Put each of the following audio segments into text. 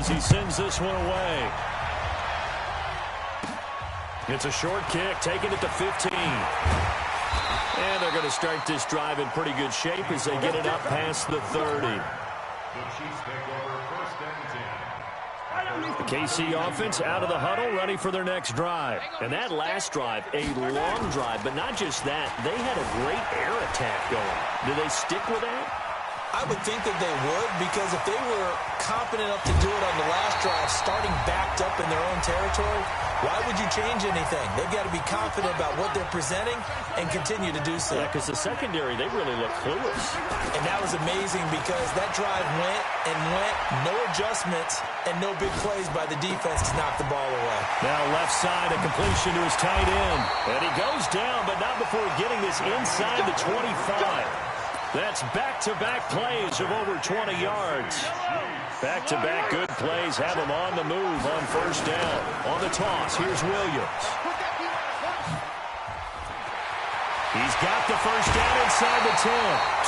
as he sends this one away. It's a short kick, taking it to 15. And they're going to start this drive in pretty good shape as they get it up past the 30. The KC offense out of the huddle, ready for their next drive. And that last drive, a long drive, but not just that. They had a great air attack going. Do they stick with that? I would think that they would, because if they were confident enough to do it on the last drive, starting backed up in their own territory, why would you change anything? They've got to be confident about what they're presenting and continue to do so. Yeah, because the secondary, they really look clueless. And that was amazing because that drive went and went, no adjustments, and no big plays by the defense to knock the ball away. Now left side, a completion to his tight end. And he goes down, but not before getting this inside the 25. That's back-to-back plays of over 20 yards. Back-to-back good plays have him on the move on first down. On the toss, here's Williams. He's got the first down inside the 10.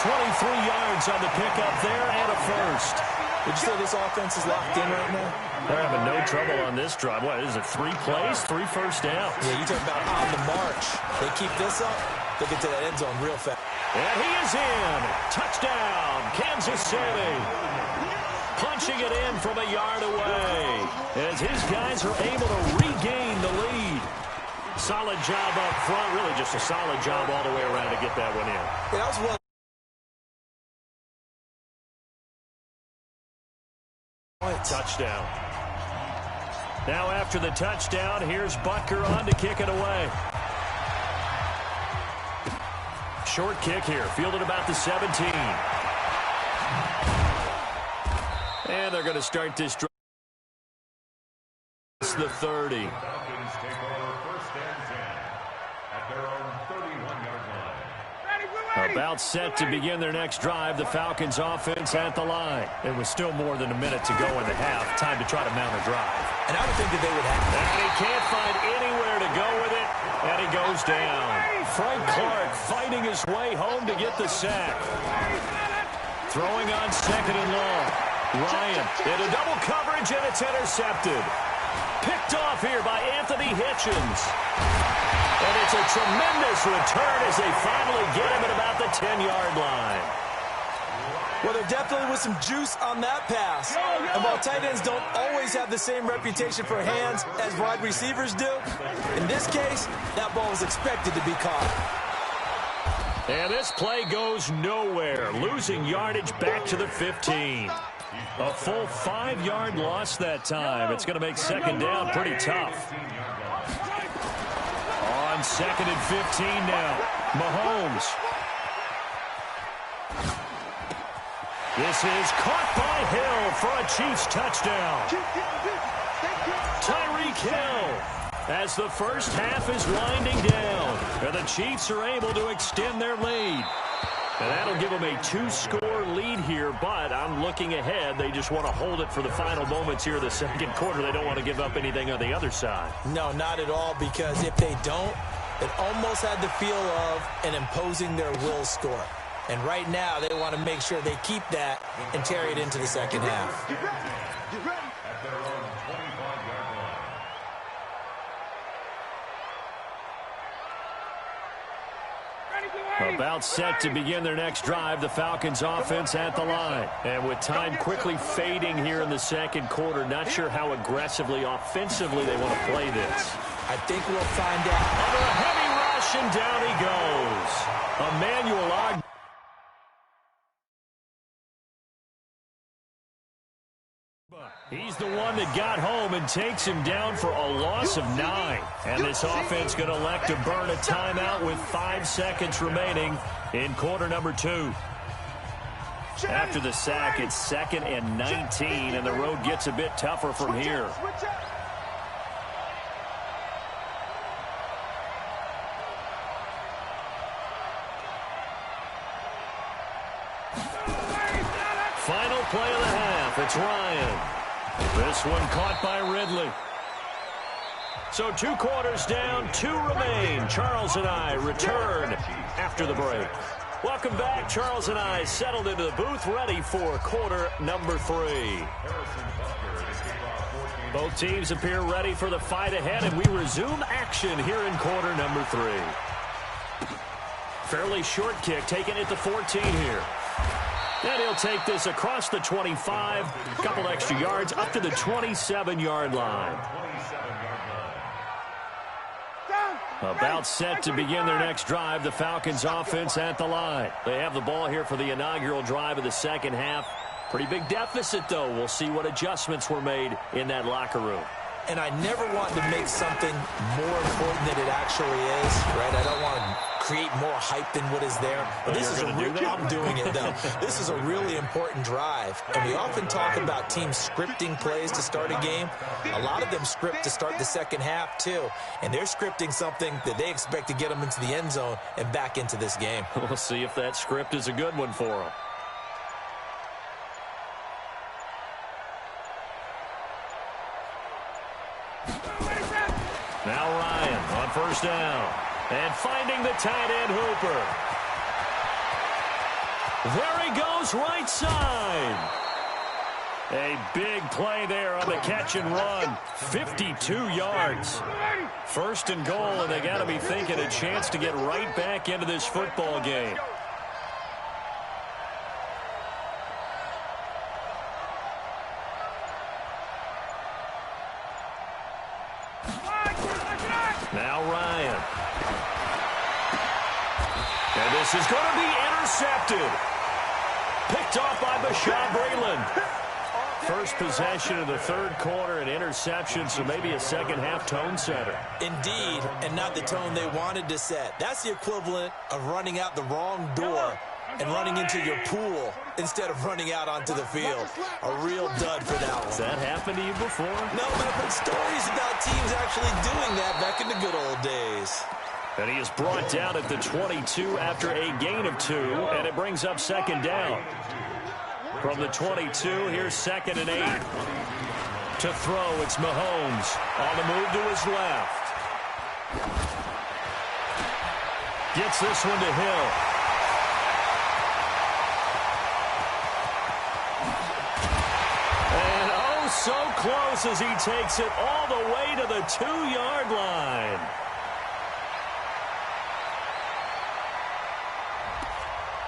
23 yards on the pickup there and a first. Would you say this offense is locked in right now? They're having no trouble on this drive. What is it, 3 plays, 3 first downs? Yeah, you talk about on the march. They keep this up, they'll get to that end zone real fast. And he is in. Touchdown, Kansas City. Punching it in from a yard away as his guys are able to regain the lead. Solid job up front. Really just a solid job all the way around to get that one in. Yeah, that was well. Touchdown. Now after the touchdown, here's Butker on to kick it away. Short kick here, fielded about the 17. And they're going to start this drive. It's the 30. About set to begin their next drive. The Falcons offense at the line. It was still more than a minute to go in the half. Time to try to mount a drive. And I would think that they would have. And he can't find anywhere to go with it. And he goes down. Frank Clark fighting his way home to get the sack. Throwing on second and long. Ryan into double coverage, and it's intercepted. Picked off here by Anthony Hitchens. And it's a tremendous return as they finally get him at about the 10-yard line. Well, there definitely was some juice on that pass. And while tight ends don't always have the same reputation for hands as wide receivers do, in this case, that ball was expected to be caught. And this play goes nowhere, losing yardage back to the 15. A full 5-yard loss that time. It's going to make second down pretty tough. On second and 15 now, Mahomes. This is caught by Hill for a Chiefs touchdown. Tyreek Hill as the first half is winding down. And the Chiefs are able to extend their lead. And that'll give them a 2-score lead here, but I'm looking ahead. They just want to hold it for the final moments here of the second quarter. They don't want to give up anything on the other side. No, not at all, because if they don't, it almost had the feel of an imposing their will score. And right now, they want to make sure they keep that and carry it into the second half. About set to begin their next drive, the Falcons offense at the line. And with time quickly fading here in the second quarter, not sure how aggressively, offensively they want to play this. I think we'll find out. Under a heavy rush, and down he goes. Emmanuel Ogden. He's the one that got home and takes him down for a loss of 9. And this offense going to elect to burn a timeout with 5 seconds remaining in quarter number 2. After the sack, it's 2nd and 19, and the road gets a bit tougher from here. Final play of the half. It's Ryan. This one caught by Ridley. So 2 quarters down, 2 remain. Charles and I return after the break. Welcome back. Charles and I settled into the booth, ready for quarter number 3. Both teams appear ready for the fight ahead, and we resume action here in quarter number 3. Fairly short kick, taken at the 14 here. And he'll take this across the 25, a couple extra yards, up to the 27-yard line. About set to begin their next drive, the Falcons offense at the line. They have the ball here for the inaugural drive of the second half. Pretty big deficit, though. We'll see what adjustments were made in that locker room. And I never want to make something more important than it actually is, right? I don't want to create more hype than what is there. But this is I'm doing it, though. This is a really important drive. And we often talk about teams scripting plays to start a game. A lot of them script to start the second half, too. And they're scripting something that they expect to get them into the end zone and back into this game. We'll see if that script is a good one for them. Now Ryan on first down. And finding the tight end Hooper. There he goes, right side. A big play there on the catch and run. 52 yards. First and goal, and they got to be thinking a chance to get right back into this football game. Now Ryan. And this is going to be intercepted. Picked off by Bashaud Breeland. First possession of the third quarter, an interception, so maybe a second-half tone setter. Indeed, and not the tone they wanted to set. That's the equivalent of running out the wrong door and running into your pool instead of running out onto the field. A real dud for that one. Has that happened to you before? No, but I've heard stories about teams actually doing that back in the good old days. And he is brought down at the 22 after a gain of 2, and it brings up second down. From the 22, here's 2nd and 8. To throw, it's Mahomes on the move to his left. Gets this one to Hill. And oh, so close as he takes it all the way to the 2-yard line.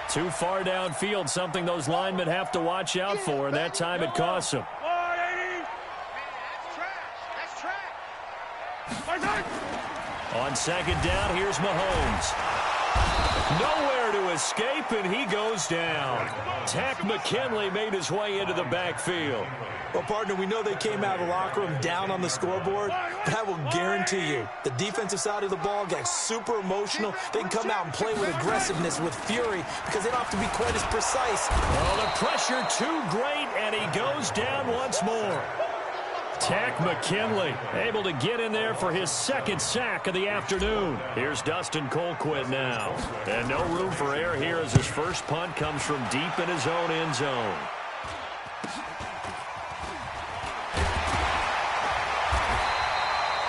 Too far downfield, something those linemen have to watch out for, and that time it costs them. On second down, here's Mahomes. Nowhere to escape, and he goes down. Takk McKinley made his way into the backfield. Well, partner, we know they came out of the locker room down on the scoreboard, but I will guarantee you the defensive side of the ball got super emotional. They can come out and play with aggressiveness, with fury, because they don't have to be quite as precise. Oh, the pressure too great, and he goes down once more. Takk McKinley able to get in there for his second sack of the afternoon. Here's Dustin Colquitt now. And no room for error here as his first punt comes from deep in his own end zone.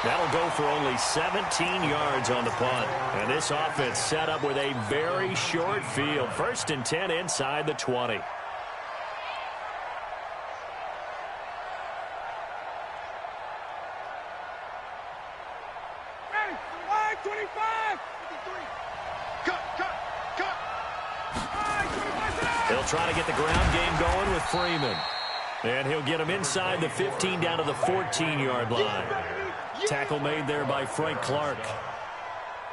That'll go for only 17 yards on the punt. And this offense set up with a very short field. 1st and 10 inside the 20. They'll try to get the ground game going with Freeman. And he'll get him inside the 15 down to the 14-yard line. Tackle made there by Frank Clark.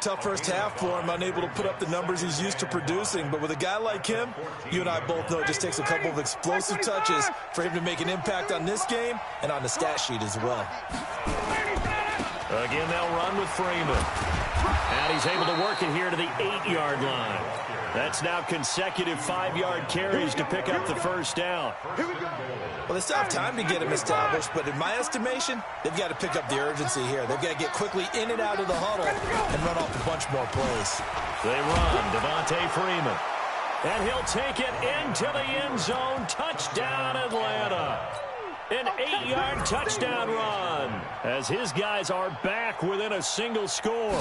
Tough first half for him, unable to put up the numbers he's used to producing. But with a guy like him, you and I both know it just takes a couple of explosive touches for him to make an impact on this game and on the stat sheet as well. Again, they'll run with Freeman. And he's able to work it here to the 8-yard line. That's now consecutive 5-yard carries to pick up the first down. Well, they still have time to get him established, but in my estimation, they've got to pick up the urgency here. They've got to get quickly in and out of the huddle and run off a bunch more plays. They run, Devontae Freeman. And he'll take it into the end zone. Touchdown, Atlanta. An 8-yard touchdown run as his guys are back within a single score.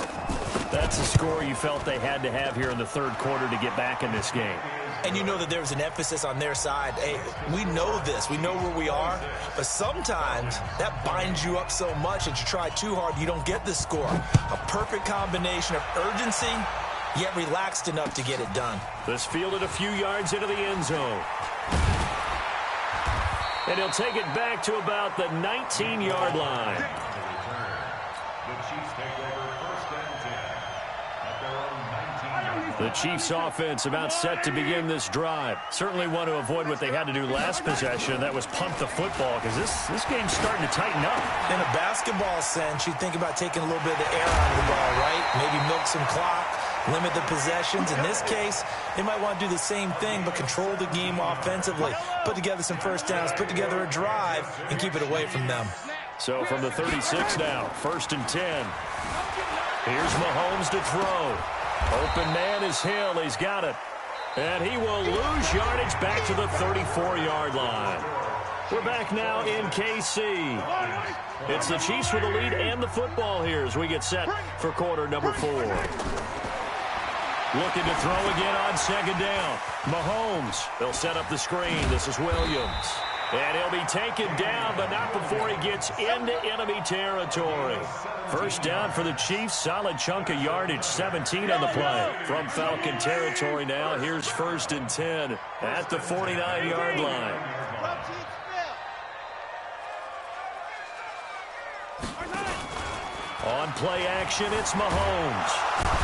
That's a score you felt they had to have here in the third quarter to get back in this game. And you know that there's an emphasis on their side. Hey, we know this. We know where we are. But sometimes that binds you up so much that you try too hard, you don't get the score. A perfect combination of urgency, yet relaxed enough to get it done. This fielded a few yards into the end zone. And he'll take it back to about the 19-yard line. The Chiefs offense about set to begin this drive. Certainly want to avoid what they had to do last possession. That was punt the football, because this game's starting to tighten up. In a basketball sense, you think about taking a little bit of the air out of the ball, right? Maybe milk some clock, limit the possessions. In this case, they might want to do the same thing, but control the game offensively. Put together some first downs, put together a drive, and keep it away from them. So from the 36 now, 1st and 10. Here's Mahomes to throw. Open man is Hill. He's got it. And he will lose yardage back to the 34-yard line. We're back now in KC. It's the Chiefs with the lead and the football here as we get set for quarter number 4. Looking to throw again on 2nd down. Mahomes. They'll set up the screen. This is Williams. And he'll be taken down, but not before he gets into enemy territory. First down for the Chiefs. Solid chunk of yardage, 17 on the play. From Falcon territory now, here's 1st and 10 at the 49-yard line. On play action, it's Mahomes.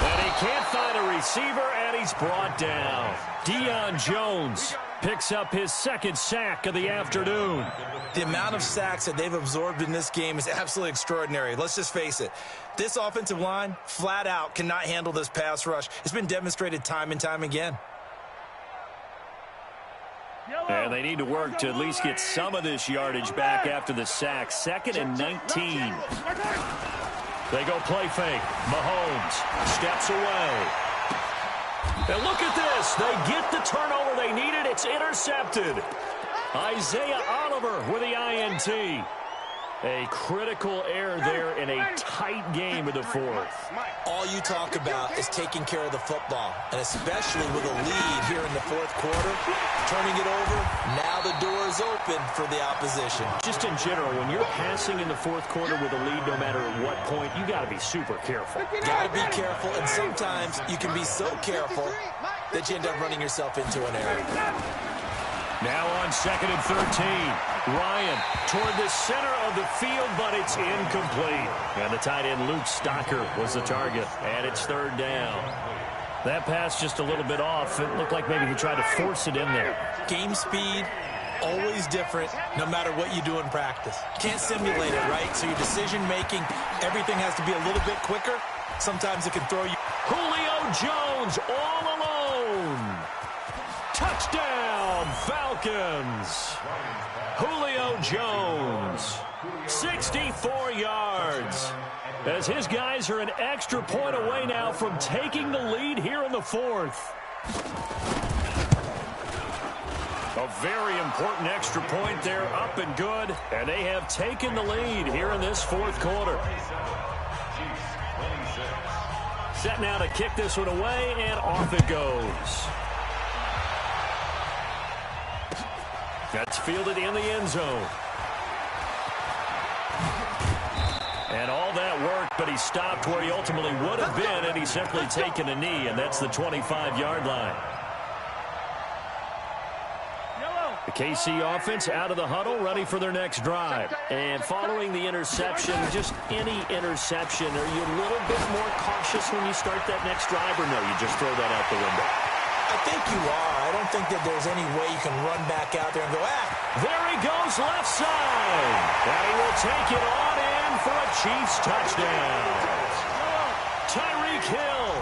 And he can't find a receiver, and he's brought down. Deion Jones picks up his 2nd sack of the afternoon. The amount of sacks that they've absorbed in this game is absolutely extraordinary. Let's just face it. This offensive line, flat out, cannot handle this pass rush. It's been demonstrated time and time again. And they need to work to at least get some of this yardage back after the sack. 2nd and 19. They go play fake. Mahomes steps away. And look at this. They get the turnover they needed. It's intercepted. Isaiah Oliver with the INT. A critical error there in a tight game in the 4th. All you talk about is taking care of the football, and especially with a lead here in the 4th quarter, turning it over, now the door is open for the opposition. Just in general, when you're passing in the 4th quarter with a lead, no matter at what point, you got to be super careful. Got to be careful, and sometimes you can be so careful that you end up running yourself into an error. Now on 2nd and 13. Ryan toward the center of the field, but it's incomplete. And the tight end Luke Stocker was the target. And it's 3rd down. That pass just a little bit off. It looked like maybe he tried to force it in there. Game speed, always different, no matter what you do in practice. Can't simulate it, right? So your decision-making, everything has to be a little bit quicker. Sometimes it can throw you. Julio Jones all alone. Touchdown, Falcons. Julio Jones, 64 yards. As his guys are an extra point away now from taking the lead here in the 4th. A very important extra point there, up and good. And they have taken the lead here in this 4th quarter. Set now to kick this one away, and off it goes. That's fielded in the end zone. And all that worked, but he stopped where he ultimately would have been, and he's simply taken a knee, and that's the 25-yard line. The KC offense out of the huddle, ready for their next drive. And following the interception, just any interception, are you a little bit more cautious when you start that next drive, or no, you just throw that out the window? I think you are. I don't think that there's any way you can run back out there and go, There he goes left side. And he will take it on in for a Chiefs touchdown. Tyreek Hill,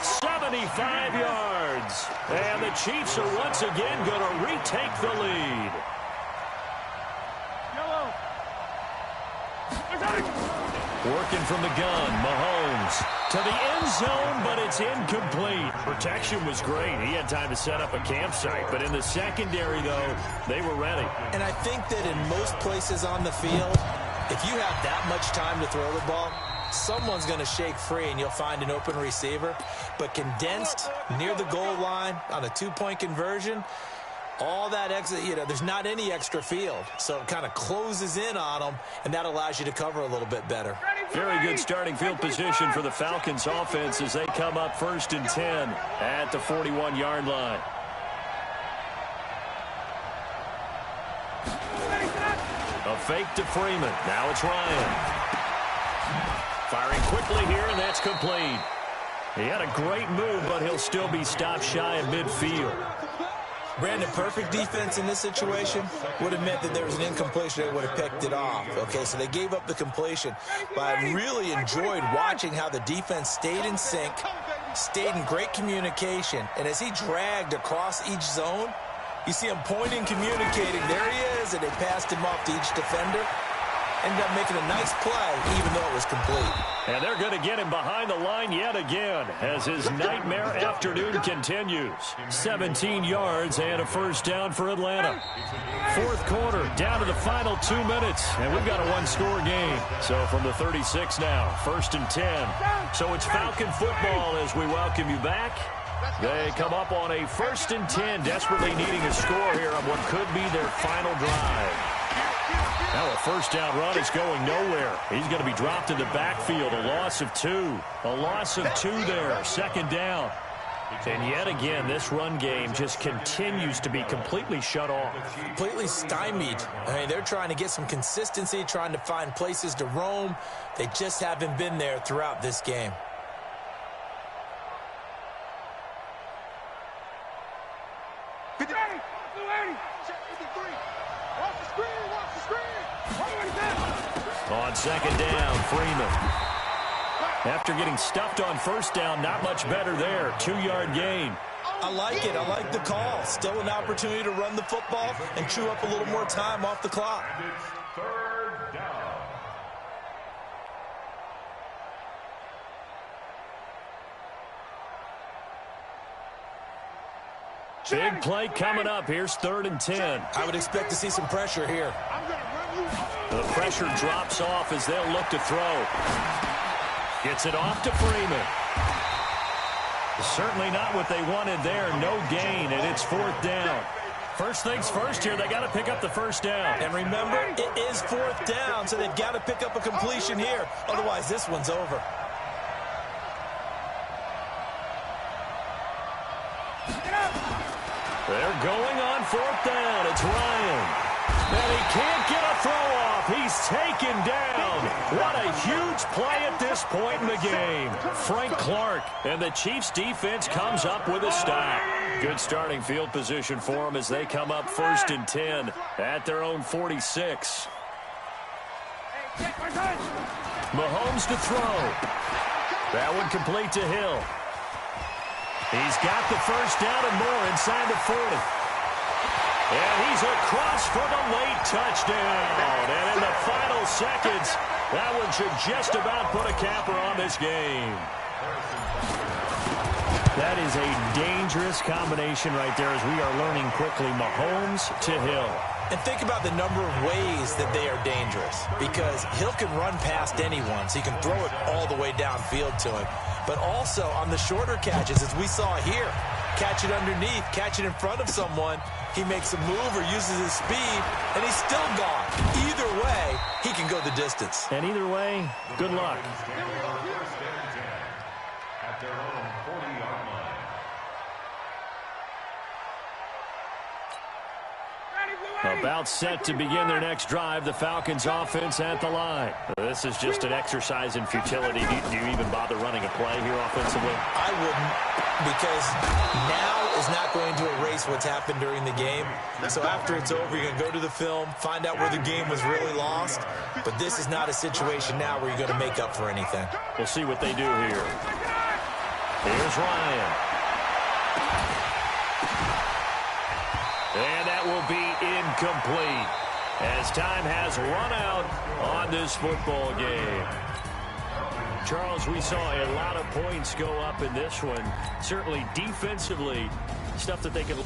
75 yards. And the Chiefs are once again going to retake the lead. Working from the gun, Mahomes to the end zone, but it's incomplete. Protection was great. He had time to set up a campsite, but in the secondary, though, they were ready. And I think that in most places on the field, if you have that much time to throw the ball, someone's going to shake free and you'll find an open receiver. But condensed near the goal line on a two-point conversion, all that extra, there's not any extra field. So it kind of closes in on them, and that allows you to cover a little bit better. Very good starting field position for the Falcons offense as they come up 1st and 10 at the 41-yard line. A fake to Freeman. Now it's Ryan. Firing quickly here, and that's complete. He had a great move, but he'll still be stopped shy of midfield. Brandon, perfect defense in this situation would have meant that there was an incompletion. They would have picked it off. Okay, so they gave up the completion. But I really enjoyed watching how the defense stayed in sync, stayed in great communication. And as he dragged across each zone, you see him pointing, communicating. There he is, and they passed him off to each defender. Ended up making a nice play, even though it was complete. And they're going to get him behind the line yet again as his nightmare afternoon continues. 17 yards and a first down for Atlanta. 4th quarter, down to the final 2 minutes, and we've got a one-score game. So from the 36 now, 1st and 10. So it's Falcon football as we welcome you back. They come up on a 1st and 10, desperately needing a score here on what could be their final drive. Now a first down run is going nowhere. He's going to be dropped in the backfield. A loss of 2. A loss of 2 there. 2nd down. And yet again, this run game just continues to be completely shut off. Completely stymied. I mean, they're trying to get some consistency, trying to find places to roam. They just haven't been there throughout this game. On 2nd down, Freeman. After getting stuffed on 1st down, not much better there. 2-yard gain. I like it. I like the call. Still an opportunity to run the football and chew up a little more time off the clock. 3rd down. Big play coming up. Here's 3rd and 10. I would expect to see some pressure here. The pressure drops off as they'll look to throw. Gets it off to Freeman. Certainly not what they wanted there. No gain, and it's 4th down. First things first here, they got to pick up the first down. And remember, it is 4th down, so they've got to pick up a completion here. Otherwise, this one's over. They're going on 4th down. It's Ryan. And he can't get a throw off. He's taken down. What a huge play at this point in the game. Frank Clark, and the Chiefs defense comes up with a stop. Good starting field position for them as they come up 1st and 10 at their own 46. Mahomes to throw. That one complete to Hill. He's got the first down and more inside the 40. And he's across for the late touchdown. And in the final seconds, that one should just about put a capper on this game. That is a dangerous combination right there as we are learning quickly. Mahomes to Hill. And think about the number of ways that they are dangerous. Because Hill can run past anyone, so you can throw it all the way downfield to him. But also on the shorter catches, as we saw here, catch it underneath, catch it in front of someone, he makes a move or uses his speed, and he's still gone. Either way, he can go the distance. And either way, good luck. At their own 40-yard line. About set to begin their next drive, the Falcons offense at the line. This is just an exercise in futility. Do you even bother running a play here offensively? I wouldn't, because now is not going to erase what's happened during the game. So after it's over, you're going to go to the film, find out where the game was really lost. But this is not a situation now where you're going to make up for anything. We'll see what they do here. Here's Ryan. And that will be incomplete as time has run out on this football game. Charles, we saw a lot of points go up in this one. Certainly defensively, stuff that they could...